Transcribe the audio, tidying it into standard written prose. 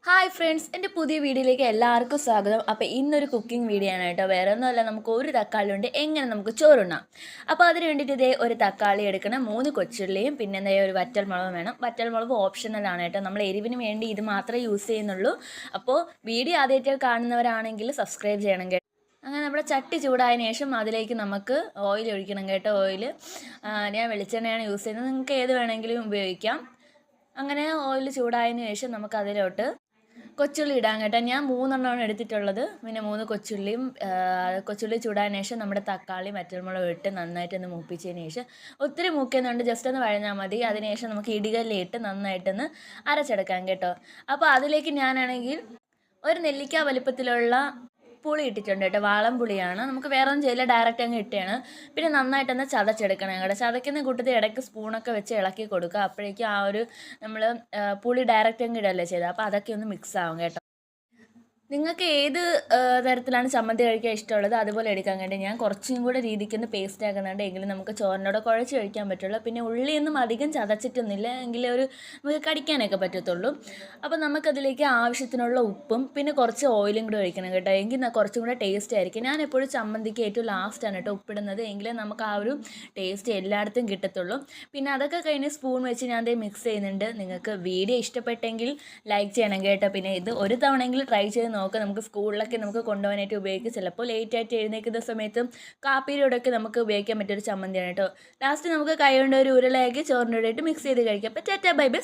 Hi friends, എൻ്റെ പുതിയ വീഡിയോയിലേക്ക് എല്ലാവർക്കും സ്വാഗതം. അപ്പോൾ ഇന്നൊരു കുക്കിംഗ് വീഡിയോ ആണ് കേട്ടോ. വേറെ ഒന്നുമല്ല, നമുക്ക് ഒരു തക്കാളി കൊണ്ട് എങ്ങനെ നമുക്ക് ചോറുണ്ണാം. അപ്പോൾ അതിന് വേണ്ടിയിട്ട് ഇതേ ഒരു തക്കാളി എടുക്കണം, 3 കൊച്ചുള്ളിയും, പിന്നെ എന്താ ഒരു വറ്റൽമുളകും വേണം. വറ്റൽമുളക് ഓപ്ഷണലാണ് കേട്ടോ, നമ്മൾ എരിവിന് വേണ്ടി ഇത് മാത്രമേ യൂസ് ചെയ്യുന്നുള്ളൂ. അപ്പോൾ വീഡിയോ ആദ്യമായിട്ട് കാണുന്നവരാണെങ്കിൽ സബ്സ്ക്രൈബ് ചെയ്യണം കേട്ടോ. അങ്ങനെ നമ്മുടെ ചട്ടി ചൂടായതിനു ശേഷം അതിലേക്ക് നമുക്ക് ഓയിൽ ഒഴിക്കണം കേട്ടോ. ഓയിൽ ഞാൻ വെളിച്ചെണ്ണയാണ് യൂസ് ചെയ്യുന്നത്, നിങ്ങൾക്ക് ഏത് വേണമെങ്കിലും ഉപയോഗിക്കാം. അങ്ങനെ ഓയിൽ ചൂടായതിനു ശേഷം നമുക്ക് അതിലോട്ട് കൊച്ചുള്ളി ഇടാൻ കേട്ടോ. ഞാൻ 3 എണ്ണമാണ് എടുത്തിട്ടുള്ളത്. പിന്നെ 3 കൊച്ചുള്ളിയും കൊച്ചുള്ളി ചൂടാൻ ശേഷം നമ്മുടെ തക്കാളി വറ്റൽമുളകും ഇട്ട് നന്നായിട്ടൊന്ന് മൂപ്പിച്ചതിന് ശേഷം, ഒത്തിരി മൂക്കുന്നുണ്ട്, ജസ്റ്റ് ഒന്ന് വഴഞ്ഞാൽ മതി. അതിനുശേഷം നമുക്ക് ഇടികല്ലിട്ട് നന്നായിട്ടൊന്ന് അരച്ചെടുക്കാം കേട്ടോ. അപ്പോൾ അതിലേക്ക് ഞാനാണെങ്കിൽ ഒരു നെല്ലിക്ക വലിപ്പത്തിലുള്ള പുളി ഇട്ടിട്ടുണ്ട് കേട്ടോ. വാളം പുളിയാണ്, നമുക്ക് വേറെ ഒന്നും ചെയ്യില്ല, ഡയറക്റ്റ് അങ്ങ് ഇട്ടാണ്. പിന്നെ നന്നായിട്ടൊന്ന് ചതച്ചെടുക്കണം കേട്ടോ. ചതയ്ക്കുന്ന കൂട്ടത്തിൽ ഇടയ്ക്ക് സ്പൂണൊക്കെ വെച്ച് ഇളക്കി കൊടുക്കുക. അപ്പോഴേക്കും ആ ഒരു നമ്മൾ പുളി ഡയറക്റ്റ് അങ്ങ് ഇടല്ലേ ചെയ്തത്, അപ്പോൾ അതൊക്കെ ഒന്ന് മിക്സ് ആവും കേട്ടോ. നിങ്ങൾക്ക് ഏത് തരത്തിലാണ് ചമ്മന്തി കഴിക്കാൻ ഇഷ്ടമുള്ളത് അതുപോലെ എടുക്കാൻ വേണ്ടി ഞാൻ കുറച്ചും കൂടെ രീതിക്കൊന്ന് പേസ്റ്റ് ആക്കുന്നുണ്ട്, എങ്കിലും നമുക്ക് ചോറിനോടെ കുഴച്ച് കഴിക്കാൻ പറ്റുള്ളൂ. പിന്നെ ഉള്ളിയൊന്നും അധികം ചതച്ചിട്ടൊന്നുമില്ല, എങ്കിലേ നമുക്ക് കടിക്കാനൊക്കെ പറ്റത്തുള്ളൂ. അപ്പോൾ നമുക്കതിലേക്ക് ആവശ്യത്തിനുള്ള ഉപ്പും പിന്നെ കുറച്ച് ഓയിലും കൂടെ ഒഴിക്കണം കേട്ടോ, എങ്കിൽ കുറച്ചും കൂടെ ടേസ്റ്റ് ആയിരിക്കും. ഞാൻ എപ്പോഴും ചമ്മന്തിക്ക് ഏറ്റവും ലാസ്റ്റാണ് കേട്ടോ ഉപ്പിടുന്നത്, എങ്കിലേ നമുക്ക് ആ ഒരു ടേസ്റ്റ് എല്ലായിടത്തും കിട്ടത്തുള്ളൂ. പിന്നെ അതൊക്കെ കഴിഞ്ഞ് സ്പൂൺ വെച്ച് ഞാൻ അതേ മിക്സ് ചെയ്യുന്നുണ്ട്. നിങ്ങൾക്ക് വീഡിയോ ഇഷ്ടപ്പെട്ടെങ്കിൽ ലൈക്ക് ചെയ്യണം കേട്ടോ. പിന്നെ ഇത് ഒരു തവണയെങ്കിലും ട്രൈ ചെയ്ത് നോക്കുക. നമുക്ക് സ്കൂളിലൊക്കെ നമുക്ക് കൊണ്ടുപോകാനായിട്ട് ഉപയോഗിക്കും. ചിലപ്പോൾ ലേറ്റായിട്ട് എഴുന്നേൽക്കുന്ന സമയത്തും കാപ്പിയിലൂടെയൊക്കെ നമുക്ക് ഉപയോഗിക്കാൻ പറ്റിയൊരു ചമ്മന്തിയാണ് കേട്ടോ. ലാസ്റ്റ് നമുക്ക് കൈ കൊണ്ട് ഒരു ഉരുളയാക്കി ചോറിൻ്റെ കൂടെ ഇട്ട് മിക്സ് ചെയ്ത് കഴിക്കാം. അപ്പോൾ ടാറ്റാ ബൈ ബൈ.